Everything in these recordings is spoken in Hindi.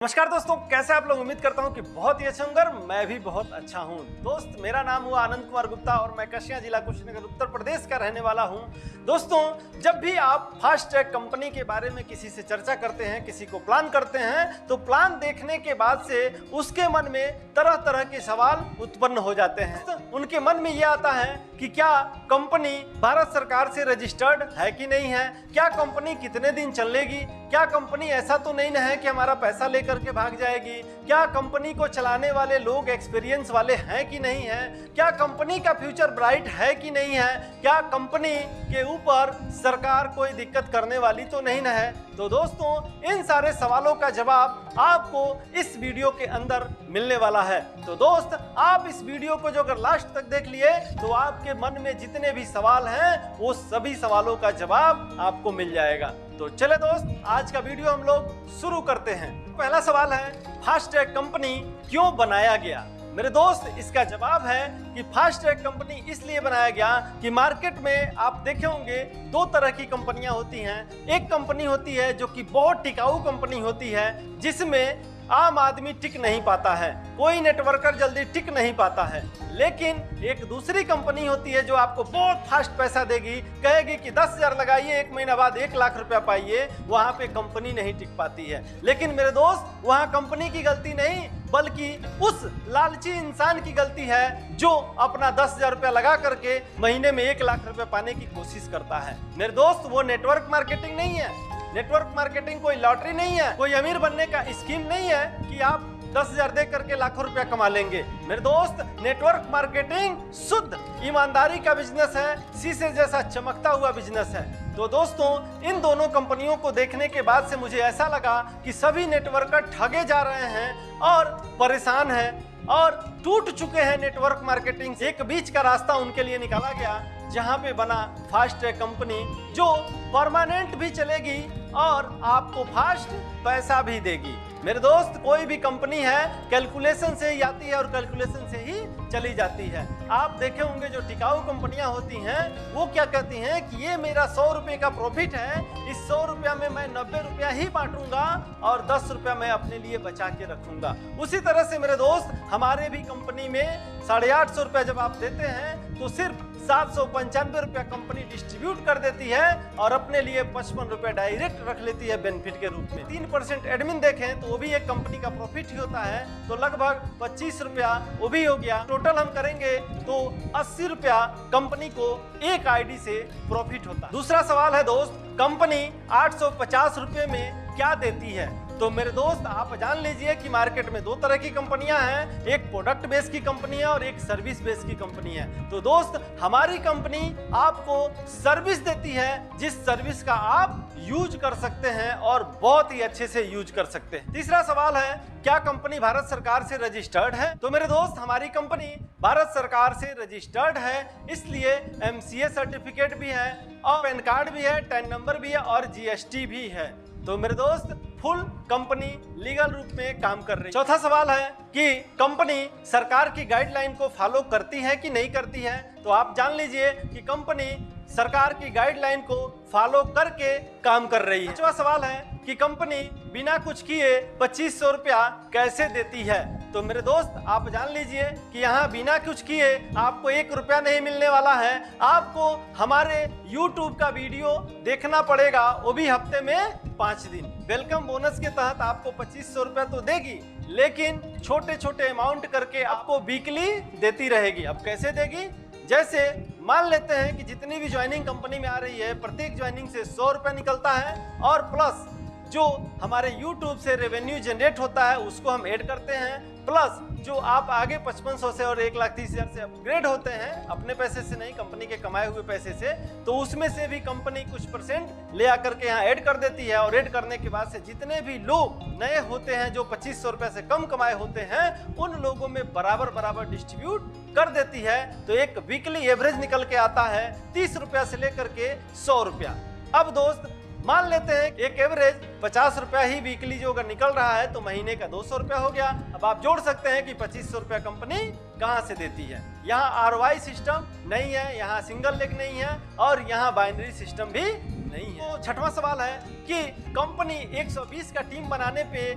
नमस्कार दोस्तों, कैसे आप लोग। उम्मीद करता हूं कि बहुत ही अच्छे होंगे। मैं भी बहुत अच्छा हूं। दोस्त, मेरा नाम हुआ आनंद कुमार गुप्ता और मैं कसिया जिला कुशीनगर उत्तर प्रदेश का रहने वाला हूं। दोस्तों, जब भी आप फास्ट ट्रैक कंपनी के बारे में किसी से चर्चा करते हैं, किसी को प्लान करते हैं, तो प्लान देखने के बाद से उसके मन में तरह तरह के सवाल उत्पन्न हो जाते हैं। उनके मन में यह आता है कि क्या कंपनी भारत सरकार से रजिस्टर्ड है कि नहीं है, क्या कंपनी कितने दिन चलेगी, क्या कंपनी ऐसा तो नहीं है कि हमारा पैसा लेकर के भाग जाएगी, क्या कंपनी को चलाने वाले लोग एक्सपीरियंस वाले हैं कि नहीं है, क्या कंपनी का फ्यूचर ब्राइट है कि नहीं है, क्या कंपनी के ऊपर सरकार कोई दिक्कत करने वाली तो नहीं है। तो दोस्तों, इन सारे सवालों का जवाब आपको इस वीडियो के अंदर मिलने वाला है। तो दोस्त, आप इस वीडियो को जो अगर लास्ट तक देख लिए तो आपके मन में जितने भी सवाल हैं वो सभी सवालों का जवाब आपको मिल जाएगा। तो चले दोस्त, आज का वीडियो हम लोग शुरू करते हैं। पहला सवाल है, फास्ट ट्रैक कंपनी क्यों बनाया गया। मेरे दोस्त, इसका जवाब है कि फास्ट ट्रैक कंपनी इसलिए बनाया गया कि मार्केट में आप देखे होंगे दो तरह की कंपनियां होती हैं। एक कंपनी होती है जो कि बहुत टिकाऊ कंपनी होती है, जिसमें आम आदमी टिक नहीं पाता है, कोई नेटवर्कर जल्दी टिक नहीं पाता है। लेकिन एक दूसरी कंपनी होती है जो आपको बहुत फास्ट पैसा देगी, कहेगी कि 10,000 लगाइए, 1 महीना बाद 1 लाख रुपया पाइए। वहां पे कंपनी नहीं टिक पाती है। लेकिन मेरे दोस्त, वहां कंपनी की गलती नहीं बल्कि उस लालची इंसान की गलती है जो अपना 10,000 रुपया लगा करके महीने में 1 लाख रुपया पाने की कोशिश करता है। मेरे दोस्त, वो नेटवर्क मार्केटिंग नहीं है। नेटवर्क मार्केटिंग कोई लॉटरी नहीं है, कोई अमीर बनने का स्कीम नहीं है कि आप 10,000 दे करके लाखों रुपया कमा लेंगे। मेरे दोस्त, नेटवर्क मार्केटिंग शुद्ध ईमानदारी का बिजनेस है, शीशे जैसा चमकता हुआ बिजनेस है। तो दोस्तों, इन दोनों कंपनियों को देखने के बाद से मुझे ऐसा लगा कि सभी नेटवर्कर ठगे जा रहे हैं और परेशान हैं और टूट चुके हैं नेटवर्क मार्केटिंग से। एक बीच का रास्ता उनके लिए निकाला गया, जहां पे बना फास्ट ट्रैक कंपनी, जो परमानेंट भी चलेगी और आपको फास्ट पैसा भी देगी। मेरे दोस्त, कोई भी कंपनी है कैलकुलेशन से ही आती है और कैलकुलेशन से ही चली जाती है। आप देखे होंगे जो टिकाऊ कंपनियां होती हैं वो क्या कहती हैं कि ये मेरा 100 रुपये का प्रॉफिट है, इस 100 रुपया में मैं 90 रुपया ही बांटूंगा और 10 रुपया मैं अपने लिए बचा के रखूंगा। उसी तरह से मेरे दोस्त, हमारे भी कंपनी में 850 रुपया जब आप देते हैं तो सिर्फ 795 रुपया कंपनी डिस्ट्रीब्यूट कर देती है और अपने लिए 55 रुपया डायरेक्ट रख लेती है बेनिफिट के रूप में। 3% एडमिन देखें तो वो भी एक कंपनी का प्रॉफिट ही होता है, तो लगभग 25 रुपया वो भी हो गया। टोटल हम करेंगे तो 80 रुपया कंपनी को एक आईडी से प्रॉफिट होता है। दूसरा सवाल है दोस्त, कंपनी 850 रुपये में क्या देती है। तो मेरे दोस्त, आप जान लीजिए कि मार्केट में दो तरह की कंपनियां हैं, एक प्रोडक्ट बेस की कंपनी है और एक सर्विस बेस की कंपनी है। तो दोस्त, हमारी कंपनी आपको सर्विस देती है, जिस सर्विस का आप यूज कर सकते हैं और बहुत ही अच्छे से यूज कर सकते हैं। तीसरा सवाल है, क्या कंपनी भारत सरकार से रजिस्टर्ड है। तो मेरे दोस्त, हमारी कंपनी भारत सरकार से रजिस्टर्ड है, इसलिए MCA सर्टिफिकेट भी है और पैन कार्ड भी है, टैन नंबर भी है और GST भी है। तो मेरे दोस्त, फुल कंपनी लीगल रूप में काम कर रही है। चौथा सवाल है कि कंपनी सरकार की गाइडलाइन को फॉलो करती है कि नहीं करती है। तो आप जान लीजिए कि कंपनी सरकार की गाइडलाइन को फॉलो करके काम कर रही है। पांचवा सवाल है कि कंपनी बिना कुछ किए 2500 रुपया कैसे देती है। तो मेरे दोस्त, आप जान लीजिए कि यहाँ बिना कुछ किए आपको 1 रुपया नहीं मिलने वाला है। आपको हमारे YouTube का वीडियो देखना पड़ेगा, वो भी हफ्ते में 5 दिन। वेलकम बोनस के तहत आपको 2500 रुपया तो देगी, लेकिन छोटे छोटे अमाउंट करके आपको वीकली देती रहेगी। अब कैसे देगी? जैसे मान लेते हैं कि जितनी भी ज्वाइनिंग कंपनी में आ रही है, प्रत्येक ज्वाइनिंग से 100 रुपया निकलता है और प्लस जो हमारे YouTube से रेवेन्यू जनरेट होता है उसको हम ऐड करते हैं, प्लस जो आप आगे 5500 से और 1,30,000 से अपग्रेड होते हैं, अपने पैसे से नहीं, कंपनी के कमाए हुए पैसे से, तो उसमें से भी कंपनी कुछ % ले आकर के यहाँ ऐड कर देती है। और ऐड करने के बाद से जितने भी लोग नए होते हैं जो 2500 रुपये से कम कमाए होते हैं, उन लोगों में बराबर बराबर डिस्ट्रीब्यूट कर देती है। तो एक वीकली एवरेज निकल के आता है 30 रुपया से लेकर के 100 रुपया। अब दोस्त, मान लेते हैं एक एवरेज 50 रुपया ही वीकली जो अगर निकल रहा है तो महीने का 200 रुपया हो गया। अब आप जोड़ सकते हैं कि 2500 रुपया कंपनी कहां से देती है। यहाँ ROI सिस्टम नहीं है, यहाँ सिंगल लेग नहीं है और यहाँ बाइनरी सिस्टम भी नहीं है। तो छठवां सवाल है कि कंपनी 120 का टीम बनाने पे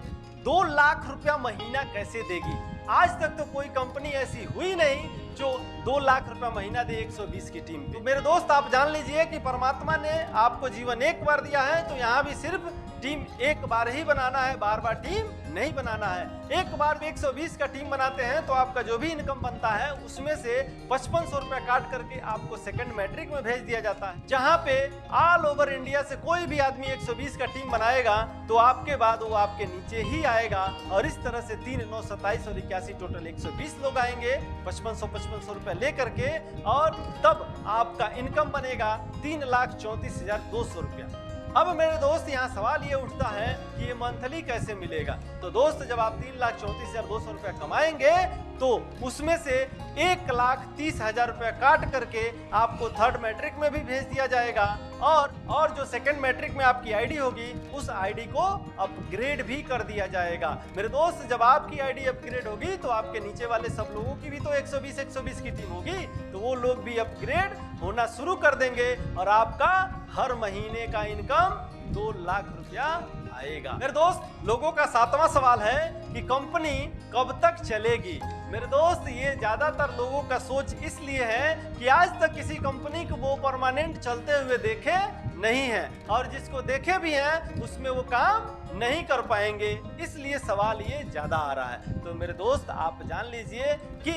2 लाख रुपया महीना कैसे देगी। आज तक तो कोई कंपनी ऐसी हुई नहीं जो 2 लाख रुपया महीना दे 120 की टीम पे। तो मेरे दोस्त आप जान लीजिए कि परमात्मा ने आपको जीवन एक बार दिया है, तो यहाँ भी सिर्फ टीम एक बार ही बनाना है, बार बार टीम नहीं बनाना है। एक बार भी 120 का टीम बनाते हैं तो आपका जो भी इनकम बनता है उसमें से 5500 रुपया काट करके आपको सेकंड मैट्रिक में भेज दिया जाता है, जहां पे ऑल ओवर इंडिया से कोई भी आदमी 120 का टीम बनाएगा तो आपके बाद वो आपके नीचे ही आएगा। और इस तरह से 3, 9, 27 और 81 टोटल 120 लोग आएंगे 5500 रुपया लेकर के, और तब आपका इनकम बनेगा 3,34,200 रुपया। अब मेरे दोस्त यहाँ सवाल ये उठता है कि ये मंथली कैसे मिलेगा। तो दोस्त जब आप 3,34,200 रुपया कमाएंगे तो उसमें से 1,30,000 रुपया काट करके आपको थर्ड मैट्रिक में भी भेज दिया जाएगा, और जो सेकंड मैट्रिक में आपकी आईडी होगी उस आईडी को अपग्रेड भी कर दिया जाएगा। मेरे दोस्त जब आपकी आईडी अपग्रेड होगी तो आपके नीचे वाले सब लोगों की भी तो 120 की टीम होगी, तो वो लोग भी अपग्रेड होना शुरू कर देंगे और आपका हर महीने का इनकम 2 लाख रुपया आएगा। मेरे दोस्त लोगों का 7वां सवाल है कि कंपनी कब तक चलेगी। मेरे दोस्त ये ज्यादातर लोगों का सोच इसलिए है कि आज तक किसी कंपनी को वो परमानेंट चलते हुए देखे नहीं है, और जिसको देखे भी हैं उसमें वो काम नहीं कर पाएंगे, इसलिए सवाल ये ज्यादा आ रहा है। तो मेरे दोस्त आप जान लीजिए कि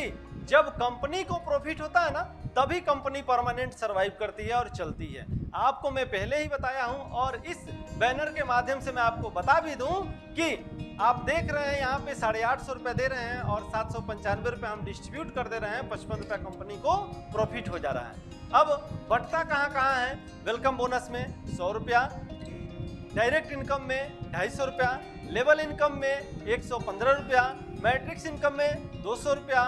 जब कंपनी को प्रॉफिट होता है ना तभी कंपनी परमानेंट सरवाइव करती है और चलती है। आपको मैं पहले ही बताया हूं, और इस बैनर के माध्यम से मैं आपको बता भी दूं कि आप देख रहे हैं यहाँ पे 850 रुपये दे रहे हैं और 795 रुपये हम डिस्ट्रीब्यूट कर दे रहे हैं, 55 रुपया कंपनी को प्रॉफिट हो जा रहा है। अब बढ़ता कहाँ है, वेलकम बोनस में 100 रुपया, डायरेक्ट इनकम में 250 रुपया, लेवल इनकम में 115 रुपया, मैट्रिक्स इनकम में 200 रुपया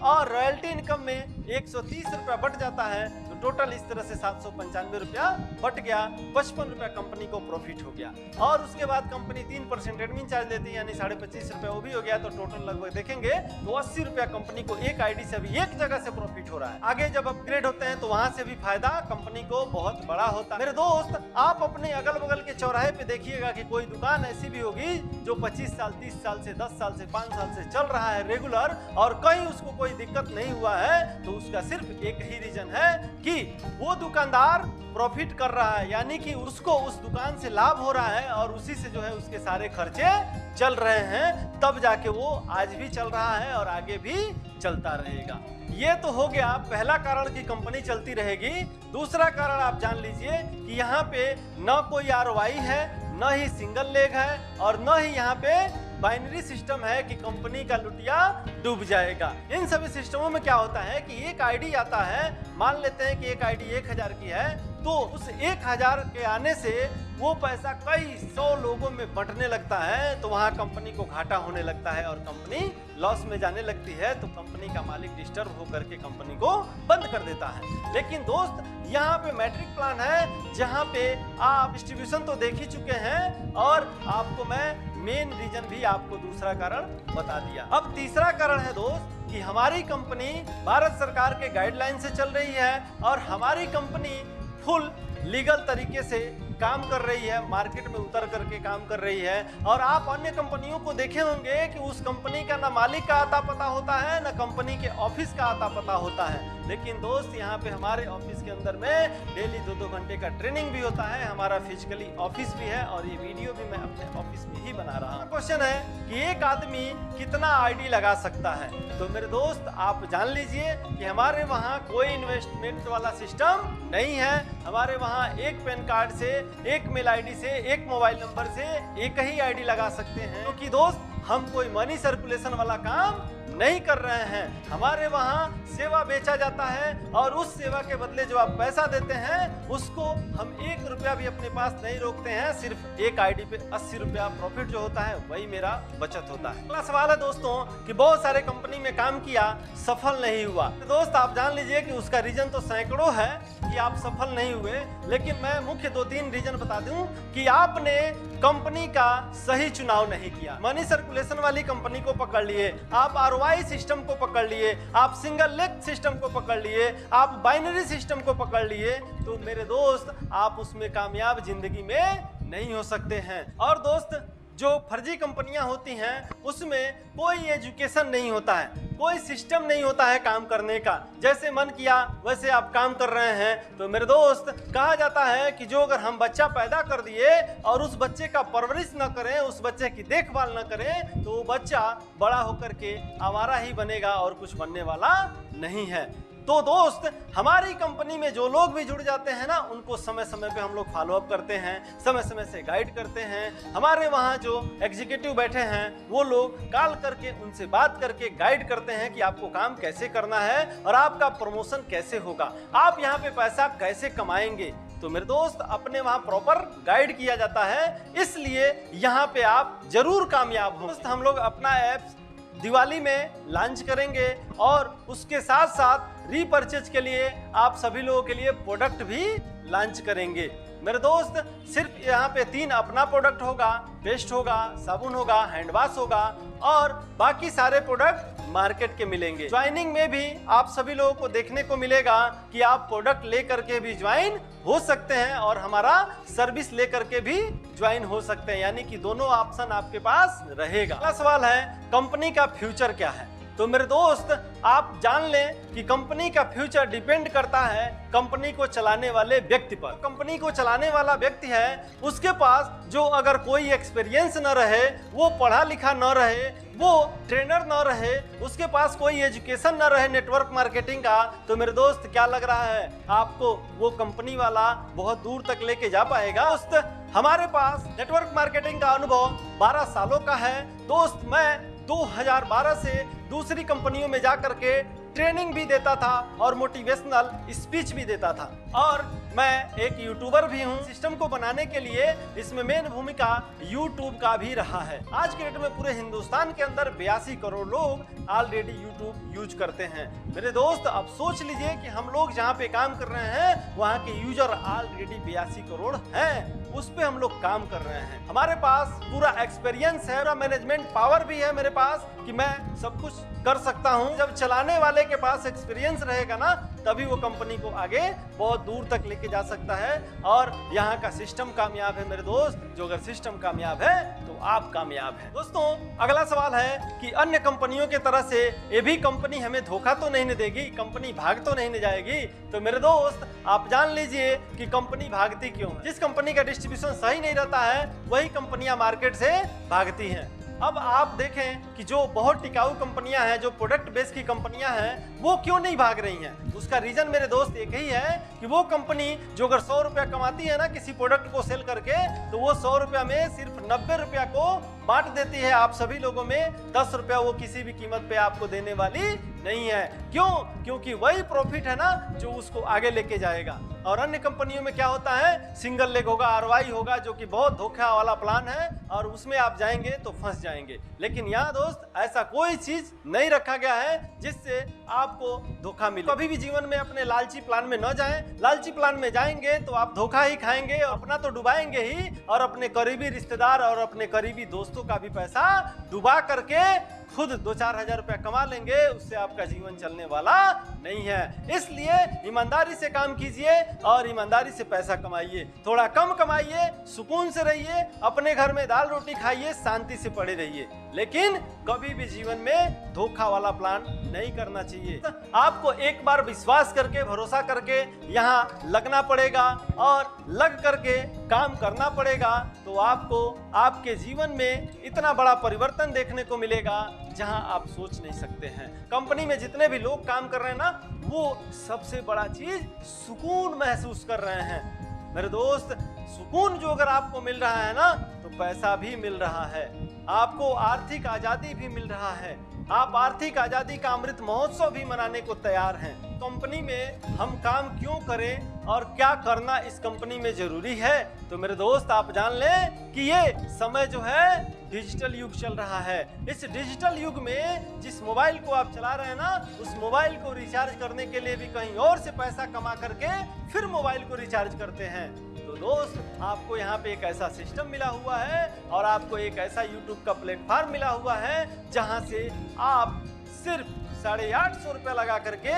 और रॉयल्टी इनकम में 130 रुपया बढ़ जाता है। तो टोटल इस तरह से 795 रुपया बढ़ गया, 55 रुपया कंपनी को प्रॉफिट हो गया। और उसके बाद कंपनी 3% एडमिन चार्ज लेती है, यानी 25.5 रुपया वो भी हो गया। तो टोटल लगभग देखेंगे तो 80 रुपया कंपनी को एक आईडी से अभी एक जगह से प्रॉफिट हो रहा है। आगे जब अपग्रेड होते हैं तो वहां से भी फायदा कंपनी को बहुत बड़ा होता है। मेरे दोस्त आप अपने अगल बगल के चौराहे पे देखिएगा कि कोई दुकान ऐसी भी होगी जो 25 साल 30 साल से 10 साल से 5 साल से चल रहा है रेगुलर, और कहीं उसको कोई दिक्कत नहीं हुआ है। तो उसका सिर्फ एक ही रीजन है कि वो दुकानदार प्रॉफिट कर रहा है, यानी कि उसको उस दुकान से लाभ हो रहा है और उसी से जो है उसके सारे खर्चे चल रहे हैं, तब जाके वो आज भी चल रहा है और आगे भी चलता रहेगा। ये तो हो गया पहला कारण कि कंपनी चलती रहेगी। दूसरा कारण आप जान लीजिए कि यहाँ पे न कोई ROI है, न ही सिंगल लेग है, और न ही यहाँ पे बाइनरी सिस्टम है कि कंपनी का लुटिया डूब जाएगा। इन सभी सिस्टमों में क्या होता है कि एक आईडी आता है, मान लेते हैं कि एक आईडी 1000 की है, तो उस 1000 के आने से वो पैसा कई 100 लोगों में बंटने लगता है, तो वहाँ कंपनी को घाटा होने लगता है और कंपनी लॉस में जाने लगती है। तो कंपनी का मालिक डिस्टर्ब होकर के कंपनी को बंद कर देता है। लेकिन दोस्त यहाँ पे मैट्रिक प्लान है जहाँ पे आप डिस्ट्रीब्यूशन तो देख ही चुके हैं, और आपको मैं मेन रीजन भी आपको दूसरा कारण बता दिया। अब तीसरा कारण है दोस्त कि हमारी कंपनी भारत सरकार के गाइडलाइन से चल रही है और हमारी कंपनी फुल लीगल तरीके से काम कर रही है, मार्केट में उतर करके काम कर रही है। और आप अन्य कंपनियों को देखे होंगे कि उस कंपनी का ना मालिक का आता पता होता है, ना कंपनी के ऑफिस का आता पता होता है। लेकिन दोस्त यहाँ पे हमारे ऑफिस के अंदर में डेली 2-2 घंटे का ट्रेनिंग भी होता है, हमारा फिजिकली ऑफिस भी है, और ये वीडियो भी मैं अपने ऑफिस में ही बना रहा हूँ। क्वेश्चन है कि एक आदमी कितना आईडी लगा सकता है। तो मेरे दोस्त आप जान लीजिए कि हमारे वहाँ कोई इन्वेस्टमेंट वाला सिस्टम नहीं है। हमारे वहाँ एक पैन कार्ड से, एक मेल आईडी से, एक मोबाइल नंबर से एक ही आईडी लगा सकते हैं, क्योंकि दोस्त हम कोई मनी सर्कुलेशन वाला काम नहीं कर रहे हैं। हमारे वहाँ सेवा बेचा जाता है और उस सेवा के बदले जो आप पैसा देते हैं उसको हम 1 रुपया भी अपने पास नहीं रोकते हैं। सिर्फ एक आईडी पे 80 रुपया प्रॉफिट जो होता है वही मेरा बचत होता है। अगला सवाल है दोस्तों कि बहुत सारे कंपनी में काम किया, सफल नहीं हुआ। तो दोस्त आप जान लीजिए कि उसका रीजन तो सैकड़ों है कि आप सफल नहीं हुए, लेकिन मैं मुख्य 2-3 रीजन बता दूं कि आपने कंपनी का सही चुनाव नहीं किया। मनी सर्कुलेशन वाली कंपनी को पकड़ लिए, आप ROI सिस्टम को पकड़ लिए, आप सिंगल लेग सिस्टम को पकड़ लिए, आप बाइनरी सिस्टम को पकड़ लिए, तो मेरे दोस्त आप उसमें कामयाब जिंदगी में नहीं हो सकते हैं। और दोस्त जो फर्जी कंपनियां होती हैं उसमें कोई एजुकेशन नहीं होता है, कोई सिस्टम नहीं होता है काम करने का। जैसे मन किया वैसे आप काम कर रहे हैं। तो मेरे दोस्त, कहा जाता है कि जो अगर हम बच्चा पैदा कर दिए और उस बच्चे का परवरिश न करें, उस बच्चे की देखभाल न करें, तो वो बच्चा बड़ा होकर के आवारा ही बनेगा और कुछ बनने वाला नहीं है। तो दोस्त, हमारी कंपनी में जो लोग भी जुड़ जाते हैं ना, उनको समय समय पे हम लोग फॉलो अप करते हैं, समय समय से गाइड करते हैं। हमारे वहाँ जो एग्जीक्यूटिव बैठे हैं वो लोग कॉल करके उनसे बात करके गाइड करते हैं कि आपको काम कैसे करना है और आपका प्रमोशन कैसे होगा, आप यहाँ पे पैसा कैसे कमाएंगे। तो मेरे दोस्त, अपने वहाँ प्रॉपर गाइड किया जाता है, इसलिए यहाँ पे आप जरूर कामयाब हो। दोस्त, हम लोग अपना ऐप दिवाली में लॉन्च करेंगे और उसके साथ साथ रीपर्चेज के लिए आप सभी लोगों के लिए प्रोडक्ट भी लॉन्च करेंगे। मेरे दोस्त, सिर्फ यहाँ पे 3 अपना प्रोडक्ट होगा, पेस्ट होगा, साबुन होगा, हैंड वॉश होगा और बाकी सारे प्रोडक्ट मार्केट के मिलेंगे। ज्वाइनिंग में भी आप सभी लोगों को देखने को मिलेगा कि आप प्रोडक्ट लेकर के भी ज्वाइन हो सकते हैं और हमारा सर्विस लेकर के भी ज्वाइन हो सकते हैं, यानी कि दोनों ऑप्शन आपके पास रहेगा। अगला सवाल है, कंपनी का फ्यूचर क्या है? तो मेरे दोस्त, आप जान लें कि कंपनी का फ्यूचर डिपेंड करता है कंपनी को चलाने वाले व्यक्ति पर। कंपनी को चलाने वाला व्यक्ति है, उसके पास जो अगर कोई एक्सपीरियंस न रहे, वो पढ़ा लिखा न रहे, वो ट्रेनर न रहे, उसके पास कोई एजुकेशन न रहे नेटवर्क मार्केटिंग का, तो मेरे दोस्त क्या लग रहा है आपको वो कंपनी वाला बहुत दूर तक लेके जा पाएगा? दोस्त, हमारे पास नेटवर्क मार्केटिंग का अनुभव 12 सालों का है। दोस्त, मैं 2012 से दूसरी कंपनियों में जाकर के ट्रेनिंग भी देता था और मोटिवेशनल स्पीच भी देता था, और मैं एक यूट्यूबर भी हूँ। सिस्टम को बनाने के लिए इसमें मेन भूमिका यूट्यूब का भी रहा है। आज के डेट में पूरे हिंदुस्तान के अंदर 82 करोड़ लोग ऑलरेडी यूट्यूब यूज करते हैं। मेरे दोस्त, अब सोच लीजिए कि हम लोग जहाँ पे काम कर रहे हैं वहाँ के यूजर ऑलरेडी 82 करोड़ हैं, उस पे हम लोग काम कर रहे हैं। हमारे पास पूरा एक्सपीरियंस है, पूरा मैनेजमेंट पावर भी है मेरे पास कि मैं सब कुछ कर सकता हूं। जब चलाने वाले के पास एक्सपीरियंस रहेगा ना, तभी वो कंपनी को आगे बहुत दूर तक लेके जा सकता है। और यहाँ का सिस्टम कामयाब है मेरे दोस्त। जो अगर सिस्टम कामयाब है तो आप कामयाब हैं। दोस्तों, अगला सवाल है कि अन्य कंपनियों के तरह से ये भी कंपनी हमें धोखा तो नहीं देगी, कंपनी भाग तो नहीं जाएगी? तो मेरे दोस्त, आप जान लीजिए कि कंपनी भागती क्यों है। जिस कंपनी का डिस्ट्रीब्यूशन सही नहीं रहता है, वही कंपनियां मार्केट से भागती हैं। अब आप देखें कि जो बहुत टिकाऊ कंपनियां हैं, जो प्रोडक्ट बेस की कंपनियां हैं, वो क्यों नहीं भाग रही हैं? उसका रीजन मेरे दोस्त एक ही है कि वो कंपनी जो अगर 100 रुपया कमाती है ना किसी प्रोडक्ट को सेल करके, तो वो 100 रुपया में सिर्फ 90 रुपया को बांट देती है आप सभी लोगों में। 10 रुपया वो किसी भी कीमत पे आपको देने वाली नहीं है। क्यों? क्योंकि वही प्रॉफिट है ना जो उसको आगे लेके जाएगा। और अन्य कंपनियों में क्या होता है, सिंगल लेग होगा, ROI होगा, जो कि बहुत धोखा वाला प्लान है और उसमें आप जाएंगे तो फंस जाएंगे। लेकिन यहाँ दोस्त, ऐसा कोई चीज नहीं रखा गया है जिससे आपको धोखा मिले। कभी भी जीवन में अपने लालची प्लान में न जाएं। लालची प्लान में जाएंगे तो आप धोखा ही खाएंगे, अपना तो डुबाएंगे ही और अपने करीबी रिश्तेदार और अपने करीबी दोस्तों का भी पैसा डुबा करके खुद 2-4 हजार रुपया कमा लेंगे। उससे आपका जीवन चलने वाला नहीं है। इसलिए ईमानदारी से काम कीजिए और ईमानदारी से पैसा कमाइए। थोड़ा कम कमाइए, सुकून से रहिए, अपने घर में दाल रोटी खाइए, शांति से पड़े रहिए, लेकिन कभी भी जीवन में धोखा वाला प्लान नहीं करना चाहिए। आपको एक बार विश्वास करके, भरोसा करके यहाँ लगना पड़ेगा और लग करके काम करना पड़ेगा, तो आपको आपके जीवन में इतना बड़ा परिवर्तन देखने को मिलेगा जहां आप सोच नहीं सकते हैं। कंपनी में जितने भी लोग काम कर रहे हैं ना, वो सबसे बड़ा चीज सुकून महसूस कर रहे हैं। मेरे दोस्त, सुकून जो अगर आपको मिल रहा है ना, तो पैसा भी मिल रहा है, आपको आर्थिक आजादी भी मिल रहा है। आप आर्थिक आजादी का अमृत महोत्सव भी मनाने को तैयार हैं। कंपनी में हम काम क्यों करें और क्या करना इस कंपनी में जरूरी है? तो मेरे दोस्त, आप जान लें कि ये समय जो है डिजिटल युग चल रहा है। इस डिजिटल युग में जिस मोबाइल को आप चला रहे हैं ना, उस मोबाइल को रिचार्ज करने के लिए भी कहीं और से पैसा कमा करके फिर मोबाइल को रिचार्ज करते हैं। तो दोस्त, आपको यहाँ पे एक ऐसा सिस्टम मिला हुआ है और आपको एक ऐसा YouTube का प्लेटफॉर्म मिला हुआ है जहाँ से आप सिर्फ 850 रुपया लगा करके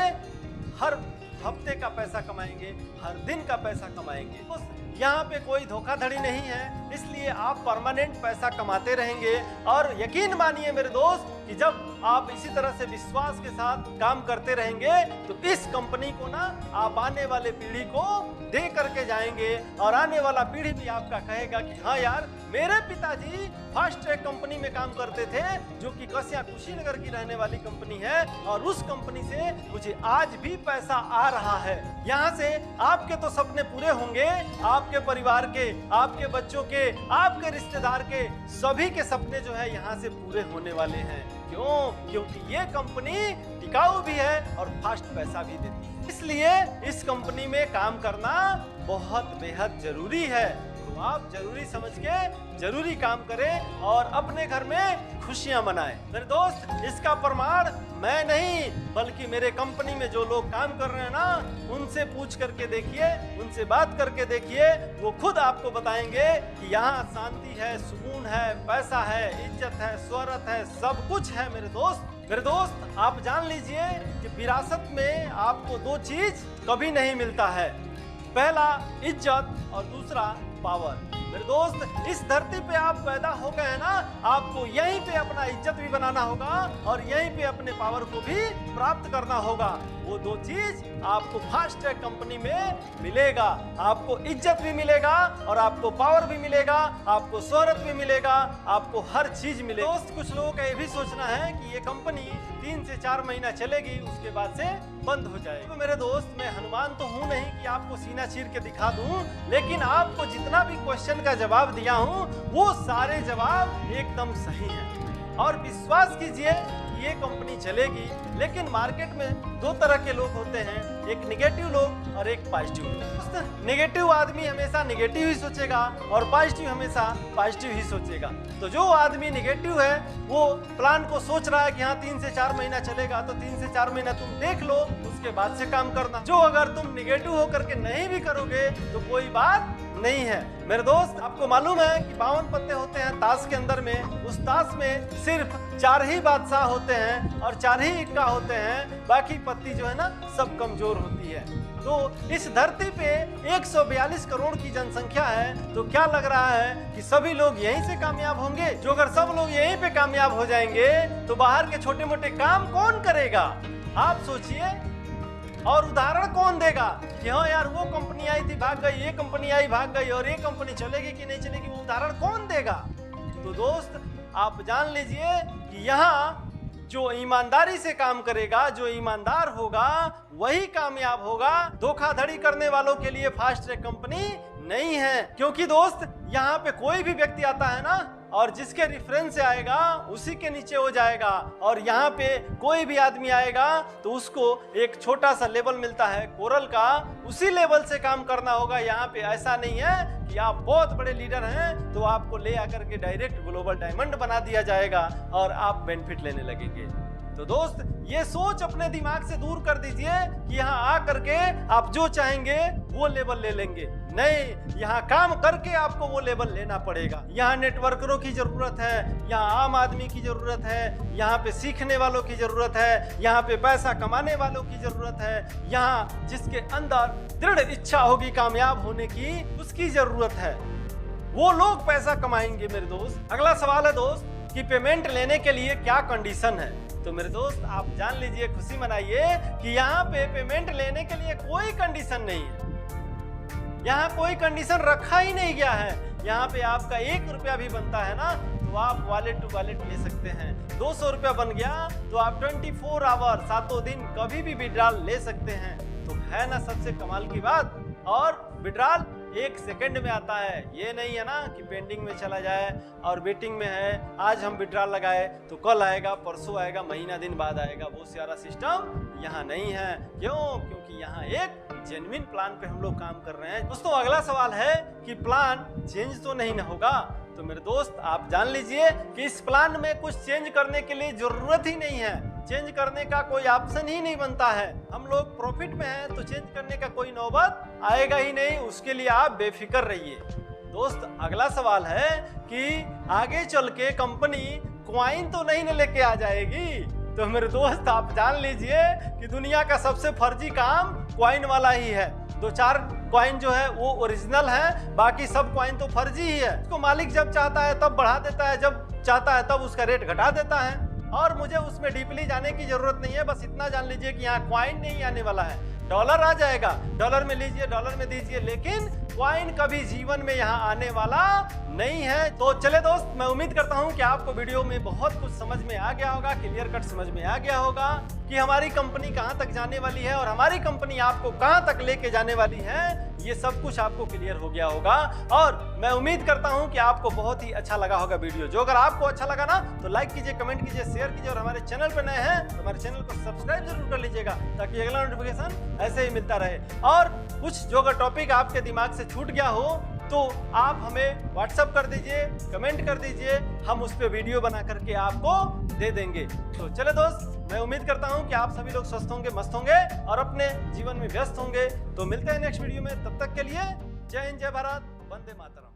हर हफ्ते का पैसा कमाएंगे, हर दिन का पैसा कमाएंगे। यहाँ पे कोई धोखाधड़ी नहीं है, इसलिए आप परमानेंट पैसा कमाते रहेंगे। और यकीन मानिए मेरे दोस्त कि जब आप इसी तरह से विश्वास के साथ काम करते रहेंगे तो इस कंपनी को ना आप आने वाले पीढ़ी को दे करके जाएंगे, और आने वाला पीढ़ी भी आपका कहेगा कि हाँ यार, मेरे पिताजी फास्ट ट्रैक कंपनी में काम करते थे, जो कि कस्या कुशीनगर की रहने वाली कंपनी है, और उस कंपनी से मुझे आज भी पैसा आ रहा है। यहाँ से आपके तो सपने पूरे होंगे, आपके परिवार के, आपके बच्चों के, आपके रिश्तेदार के, सभी के सपने जो है यहाँ से पूरे होने वाले हैं। क्यों? क्योंकि ये कंपनी टिकाऊ भी है और फास्ट पैसा भी देती है, इसलिए इस कंपनी में काम करना बहुत बेहद जरूरी है। तो आप जरूरी समझ के जरूरी काम करें और अपने घर में खुशियां मनाएं। मेरे दोस्त, इसका प्रमाण मैं नहीं बल्कि मेरे कंपनी में जो लोग काम कर रहे हैं ना, उनसे पूछ करके देखिए, उनसे बात करके देखिए, वो खुद आपको बताएंगे कि यहाँ शांति है, सुकून है, पैसा है, इज्जत है, शोहरत है, सब कुछ है। मेरे दोस्त आप जान लीजिए कि विरासत में आपको दो चीज कभी नहीं मिलता है, पहला इज्जत और दूसरा पावर। मेरे दोस्त, इस धरती पे आप पैदा हो गए हैं ना, आपको यहीं पे अपना इज्जत भी बनाना होगा और यहीं पे अपने पावर को भी प्राप्त करना होगा। वो दो चीज आपको फास्ट ट्रैक कंपनी में मिलेगा। आपको इज्जत भी मिलेगा और आपको पावर भी मिलेगा, आपको शोहरत भी मिलेगा, आपको हर चीज मिलेगी। दोस्त, कुछ लोगों का ये भी सोचना है कि ये कंपनी 3 से 4 महीना चलेगी, उसके बाद से बंद हो जाएगी। तो मेरे दोस्त, मैं हनुमान तो हूँ नहीं कि आपको सीना चीर के दिखा दूं, लेकिन आपको जितना भी क्वेश्चन का जवाब दिया हूँ वो सारे जवाब एकदम सही हैं। और विश्वास कीजिए ये कंपनी चलेगी। लेकिन मार्केट में दो तरह के लोग होते हैं, एक निगेटिव लोग और एक पॉजिटिव लोग। नेगेटिव आदमी हमेशा नेगेटिव ही सोचेगा और पॉजिटिव हमेशा पॉजिटिव ही सोचेगा। तो जो आदमी नेगेटिव है वो प्लान को सोच रहा है कि हाँ 3 से 4 महीना चलेगा, तो 3 से 4 महीना तुम देख लो, उसके बाद से काम करना। जो अगर तुम नेगेटिव होकर के नहीं भी करोगे तो कोई बात नहीं है। मेरे दोस्त, आपको मालूम है कि 52 पत्ते होते हैं ताश के अंदर में, उस ताश में सिर्फ 4 ही बादशाह होते हैं और 4 ही इक्का होते हैं, बाकी पत्ती जो है ना सब कमजोर होती है। तो इस धरती पे 142 करोड़ की जनसंख्या है, तो क्या लग रहा है कि सभी लोग यहीं से कामयाब होंगे? जो अगर सब लोग यहीं पे कामयाब हो जाएंगे तो बाहर के छोटे मोटे काम कौन करेगा? आप सोचिए। और उदाहरण कौन देगा कि हाँ यार वो कंपनी आई थी भाग गई, ये कंपनी आई भाग गई, और ये कंपनी चलेगी कि नहीं चलेगी, वो उदाहरण कौन देगा? तो दोस्त, आप जान लीजिए कि यहाँ जो ईमानदारी से काम करेगा, जो ईमानदार होगा वही कामयाब होगा। धोखाधड़ी करने वालों के लिए फास्ट ट्रैक कंपनी नहीं है। क्योंकि दोस्त, यहाँ पे कोई भी व्यक्ति आता है ना, और जिसके रेफरेंस से आएगा उसी के नीचे हो जाएगा। और यहाँ पे कोई भी आदमी आएगा तो उसको एक छोटा सा लेवल मिलता है कोरल का, उसी लेवल से काम करना होगा। यहाँ पे ऐसा नहीं है कि आप बहुत बड़े लीडर हैं तो आपको ले आकर के डायरेक्ट ग्लोबल डायमंड बना दिया जाएगा और आप बेनिफिट लेने लगेंगे। तो दोस्त, ये सोच अपने दिमाग से दूर कर दीजिए कि यहाँ आ करके आप जो चाहेंगे वो लेवल ले लेंगे। नहीं, यहाँ काम करके आपको वो लेवल लेना पड़ेगा। यहाँ नेटवर्करों की जरूरत है, यहाँ आम आदमी की जरूरत है, यहाँ पे सीखने वालों की जरूरत है, यहाँ पे पैसा कमाने वालों की जरूरत है, यहाँ जिसके अंदर दृढ़ इच्छा होगी कामयाब होने की, उसकी जरूरत है। वो लोग पैसा कमाएंगे। मेरे दोस्त, अगला सवाल है दोस्त कि पेमेंट लेने के लिए क्या कंडीशन है? तो मेरे दोस्त, आप जान लीजिए, खुशी मनाइए कि यहाँ पे पेमेंट लेने के लिए कोई कंडीशन नहीं है। यहाँ कोई कंडीशन रखा ही नहीं गया है। यहाँ पे आपका 1 रुपया भी बनता है ना, तो आप वॉलेट टू वॉलेट ले सकते हैं। 200 रुपया बन गया तो आप 24 आवर, 7 दिन कभी भी विड्रॉल ले सकते हैं। तो है ना सबसे कमाल की बात। और विड्रॉल 1 सेकंड में आता है। ये नहीं है ना कि पेंडिंग में चला जाए और वेटिंग में है, आज हम विड्रॉल लगाए तो कल आएगा, परसों आएगा, महीना दिन बाद आएगा। वो सारा सिस्टम यहाँ नहीं है। क्यों? क्योंकि यहाँ एक जेन्युइन प्लान पे हम लोग काम कर रहे हैं। दोस्तों, अगला सवाल है कि प्लान चेंज तो नहीं ना होगा? तो मेरे दोस्त, आप जान लीजिए कि इस प्लान में कुछ चेंज करने के लिए जरूरत ही नहीं है। चेंज करने का कोई ऑप्शन ही नहीं बनता है। हम लोग प्रॉफिट में हैं तो चेंज करने का कोई नौबत आएगा ही नहीं। उसके लिए आप बेफिक्र रहिए। दोस्त, अगला सवाल है कि आगे चल के कंपनी क्वाइन तो नहीं लेके आ जाएगी? तो मेरे दोस्त, आप जान लीजिए कि दुनिया का सबसे फर्जी काम क्वाइन वाला ही है। 2-4 कॉइन जो है वो ओरिजिनल है, बाकी सब कॉइन तो फर्जी ही है। उसको मालिक जब चाहता है तब बढ़ा देता है, जब चाहता है तब उसका रेट घटा देता है। और मुझे उसमें डीपली जाने की जरूरत नहीं है, बस इतना जान लीजिए कि यहाँ कॉइन नहीं आने वाला है, डॉलर आ जाएगा, डॉलर में लीजिए, डॉलर में दीजिए, लेकिन कॉइन कभी जीवन में यहाँ आने वाला नहीं है। तो चले दोस्त, मैं उम्मीद करता हूँ कि आपको वीडियो में बहुत कुछ समझ में आ गया होगा, क्लियर कट समझ में आ गया होगा कि हमारी कंपनी कहाँ तक जाने वाली है और हमारी कंपनी आपको कहाँ तक लेके जाने वाली है। ये सब कुछ आपको क्लियर हो गया होगा और मैं उम्मीद करता हूँ कि आपको बहुत ही अच्छा लगा होगा वीडियो। जो अगर आपको अच्छा लगा ना तो लाइक कीजिए, कमेंट कीजिए, शेयर कीजिए और हमारे चैनल पर नए हैं तो हमारे चैनल को सब्सक्राइब जरूर कर लीजिएगा ताकि अगला नोटिफिकेशन ऐसे ही मिलता रहे। और कुछ जो अगर टॉपिक आपके दिमाग से छूट गया हो तो आप हमें व्हाट्सएप कर दीजिए, कमेंट कर दीजिए, हम उस पर वीडियो बना करके आपको दे देंगे। तो चले दोस्त, मैं उम्मीद करता हूं कि आप सभी लोग स्वस्थ होंगे, मस्त होंगे और अपने जीवन में व्यस्त होंगे। तो मिलते हैं नेक्स्ट वीडियो में, तब तक के लिए जय हिंद, जय भारत, वंदे मातरम।